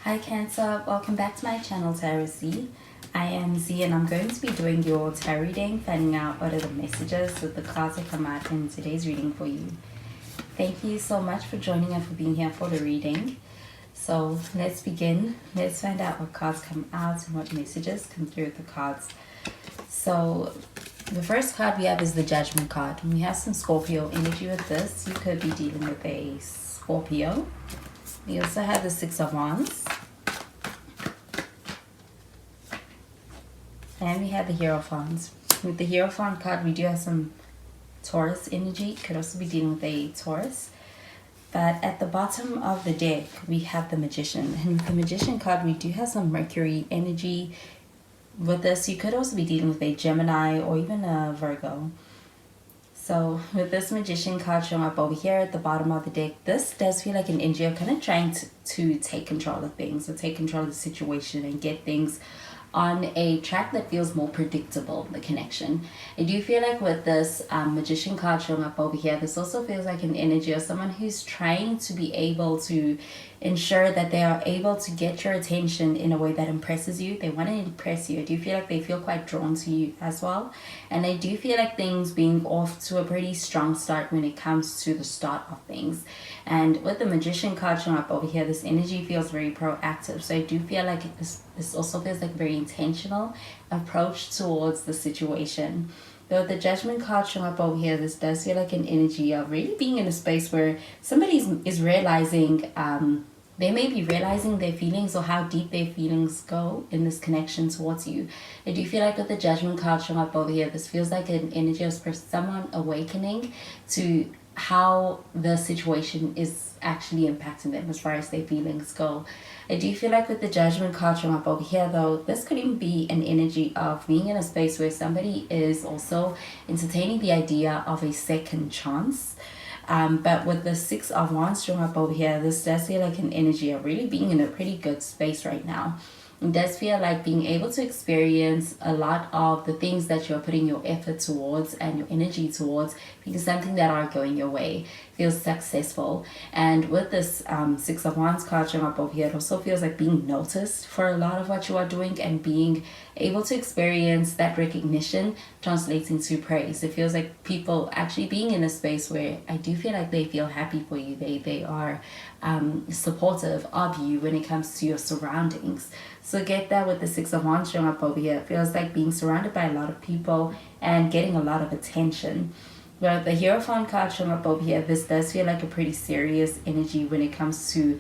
Hi Cancer, welcome back to my channel Tarot Z. I am Z and I'm going to be doing your tarot reading, finding out what are the messages with the cards that come out in today's reading for you. Thank you so much for joining and for being here for the reading. So let's begin. Let's find out what cards come out and what messages come through with the cards. So the first card we have is the Judgment card. And we have some Scorpio energy with this. You could be dealing with a Scorpio. We also have the Six of Wands. And we have the Hierophant. With the Hierophant card, we do have some Taurus energy. Could also be dealing with a Taurus. But at the bottom of the deck, we have the Magician. And with the Magician card, we do have some Mercury energy. With this, you could also be dealing with a Gemini or even a Virgo. So with this Magician card showing up over here at the bottom of the deck, this does feel like an energy of kind of trying to take control of things, or take control of the situation and get things on a track that feels more predictable, the connection. I do feel like with this Magician card showing up over here, this also feels like an energy of someone who's trying to be able to ensure that they are able to get your attention in a way that impresses you. They want to impress you. I do feel like they feel quite drawn to you as well. And I do feel like things being off to a pretty strong start when it comes to the start of things. And with the Magician card showing up over here, this energy feels very proactive. So I do feel like this also feels like a very intentional approach towards the situation. Though the Judgment card showing up over here, this does feel like an energy of really being in a space where somebody is realizing, they may be realizing their feelings or how deep their feelings go in this connection towards you. I do feel like with the Judgment card showing up over here, this feels like an energy of someone awakening to how the situation is actually impacting them as far as their feelings go. I do feel like with the Judgment card showing up over here though, this could even be an energy of being in a space where somebody is also entertaining the idea of a second chance. But with the Six of Wands showing up over here, this does feel like an energy of really being in a pretty good space right now. It does feel like being able to experience a lot of the things that you're putting your effort towards and your energy towards being something that are going your way, feels successful. And with this Six of Wands card showing up over here, it also feels like being noticed for a lot of what you are doing and being able to experience that recognition translates into praise. It feels like people actually being in a space where I do feel like they feel happy for you. They are supportive of you when it comes to your surroundings. So get that with the Six of Wands showing up over here. It feels like being surrounded by a lot of people and getting a lot of attention. But the Hierophant card showing up over here, this does feel like a pretty serious energy when it comes to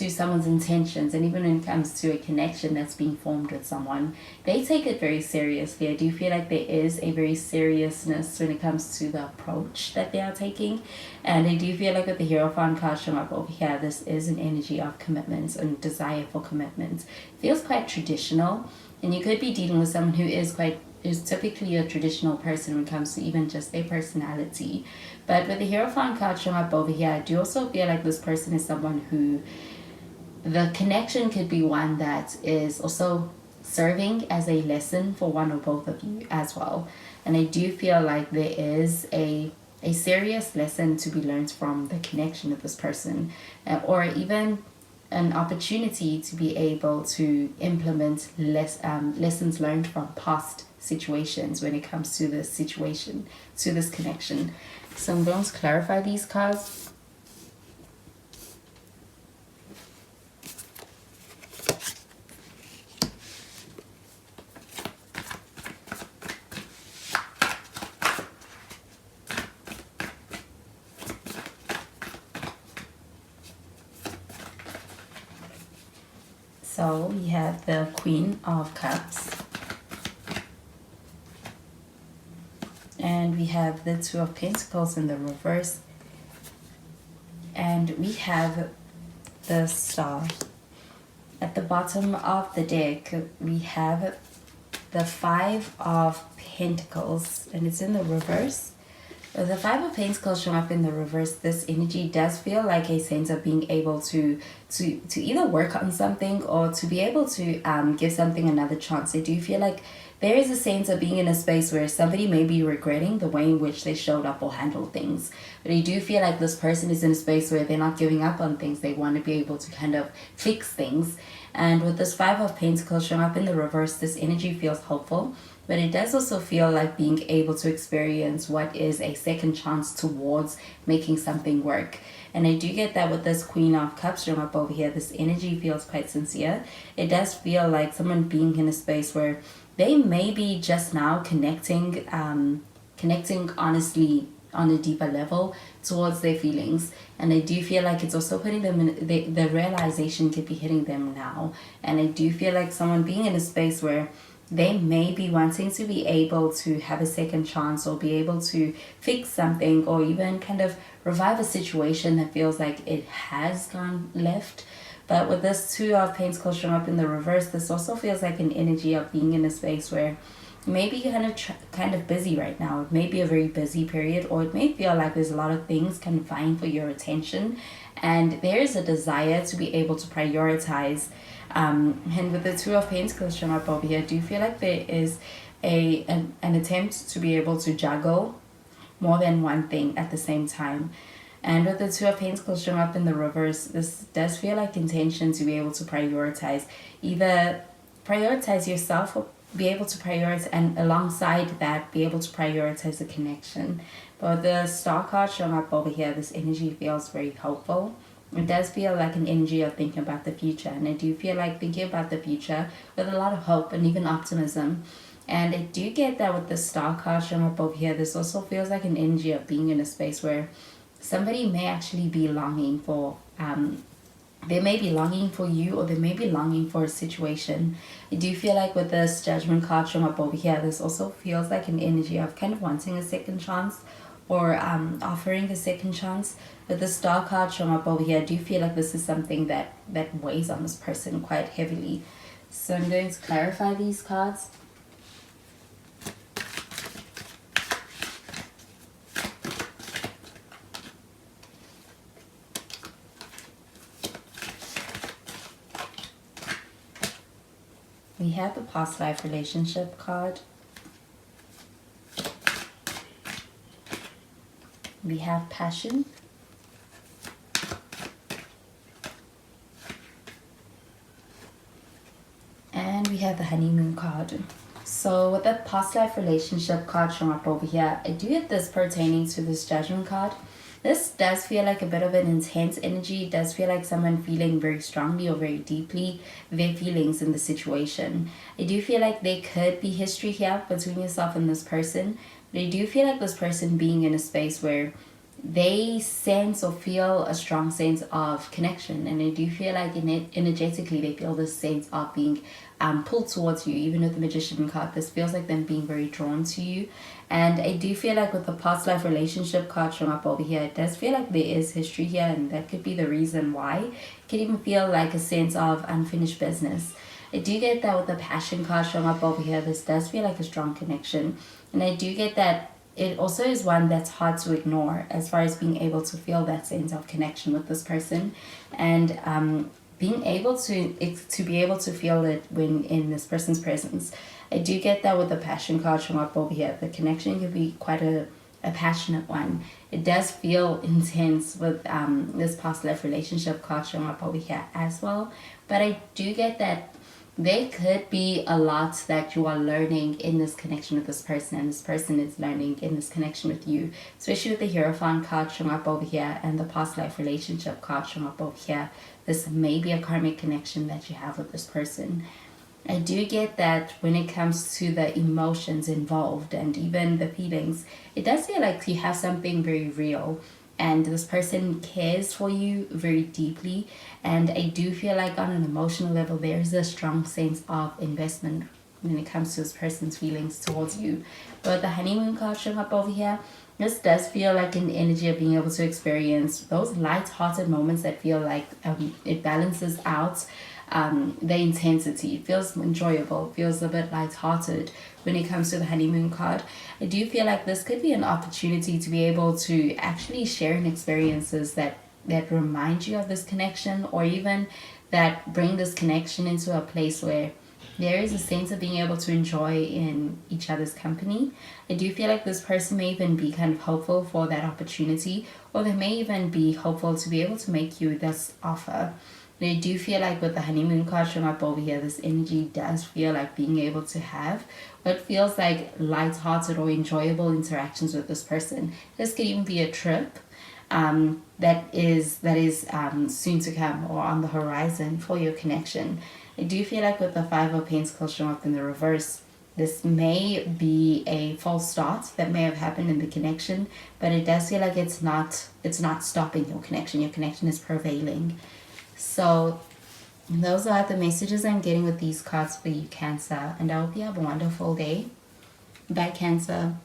someone's intentions, and even when it comes to a connection that's being formed with someone. They take it very seriously. I do feel like there is a very seriousness when it comes to the approach that they are taking. And I do feel like with the Hierophant card showing up over here, this is an energy of commitment and desire for commitment. It feels quite traditional, and you could be dealing with someone who is typically a traditional person when it comes to even just their personality. But with the Hierophant card showing up over here, I do also feel like this person is someone who the connection could be one that is also serving as a lesson for one or both of you as well. And I do feel like there is a serious lesson to be learned from the connection with this person, or even an opportunity to be able to implement lessons learned from past situations when it comes to this situation, to this connection. So I'm going to clarify these cards. So we have the Queen of Cups. And we have the Two of Pentacles in the reverse. And we have the Star. At the bottom of the deck, we have the Five of Pentacles, and it's in the reverse. The Five of Pentacles showing up in the reverse, this energy does feel like a sense of being able to either work on something or to be able to give something another chance. I do feel like there is a sense of being in a space where somebody may be regretting the way in which they showed up or handled things. But I do feel like this person is in a space where they're not giving up on things. They want to be able to kind of fix things. And with this Five of Pentacles showing up in the reverse, this energy feels hopeful. But it does also feel like being able to experience what is a second chance towards making something work. And I do get that with this Queen of Cups showing up over here, this energy feels quite sincere. It does feel like someone being in a space where they may be just now connecting honestly on a deeper level towards their feelings. And I do feel like it's also putting them in, the realization could be hitting them now. And I do feel like someone being in a space where they may be wanting to be able to have a second chance or be able to fix something or even kind of revive a situation that feels like it has gone left. But with this Two of Pentacles showing up in the reverse, this also feels like an energy of being in a space where maybe you're kind of busy right now. It may be a very busy period, or it may feel like there's a lot of things kind of vying for your attention, and there is a desire to be able to prioritize. And with the Two of Pentacles showing up over here, I do feel like there is an attempt to be able to juggle more than one thing at the same time. And with the Two of Pentacles showing up in the reverse, this does feel like intention to be able to prioritize. Either prioritize yourself or be able to prioritize, and alongside that, be able to prioritize the connection. But with the Star card showing up over here, this energy feels very hopeful. It does feel like an energy of thinking about the future. And I do feel like thinking about the future with a lot of hope and even optimism. And I do get that with the Star card showing up over here, this also feels like an energy of being in a space where somebody may actually be longing for, they may be longing for you, or they may be longing for a situation. I do feel like with this Judgment card showing up over here, this also feels like an energy of kind of wanting a second chance or offering a second chance. With the Star card showing up over here, I do feel like this is something that weighs on this person quite heavily. So I'm going to clarify these cards. We have the past life relationship card. We have passion. And we have the honeymoon card. So with the past life relationship card showing up over here, I do get this pertaining to this Judgment card. This does feel like a bit of an intense energy. It does feel like someone feeling very strongly or very deeply their feelings in the situation. I do feel like there could be history here between yourself and this person. But I do feel like this person being in a space where they sense or feel a strong sense of connection. And I do feel like energetically they feel this sense of being pulled towards you. Even with the Magician card, this feels like them being very drawn to you. And I do feel like with the past life relationship card showing up over here, it does feel like there is history here, and that could be the reason why. It could even feel like a sense of unfinished business. I do get that with the passion card showing up over here, this does feel like a strong connection. And I do get that it also is one that's hard to ignore as far as being able to feel that sense of connection with this person. And being able to be able to feel it when in this person's presence. I do get that with the passion card showing up over here. The connection can be quite a passionate one. It does feel intense with this past life relationship card showing up over here as well. But I do get that there could be a lot that you are learning in this connection with this person, and this person is learning in this connection with you, especially with the Hierophant card showing up over here and the past life relationship card showing up over here. This may be a karmic connection that you have with this person. I do get that when it comes to the emotions involved and even the feelings, it does feel like you have something very real and this person cares for you very deeply. And I do feel like on an emotional level, there's a strong sense of investment when it comes to this person's feelings towards you. But the honeymoon card showing up over here, this does feel like an energy of being able to experience those light-hearted moments that feel like it balances out the intensity. It feels enjoyable, it feels a bit light-hearted when it comes to the honeymoon card. I do feel like this could be an opportunity to be able to actually share in experiences that remind you of this connection, or even that bring this connection into a place where there is a sense of being able to enjoy in each other's company. I do feel like this person may even be kind of hopeful for that opportunity, or they may even be hopeful to be able to make you this offer. And I do feel like with the honeymoon card showing up over here, this energy does feel like being able to have what feels like light-hearted or enjoyable interactions with this person. This could even be a trip that is soon to come or on the horizon for your connection. I do feel like with the Five of Pentacles showing up in the reverse, this may be a false start that may have happened in the connection, but it does feel like it's not stopping your connection. Your connection is prevailing. So those are the messages I'm getting with these cards for you, Cancer, and I hope you have a wonderful day. Bye, Cancer.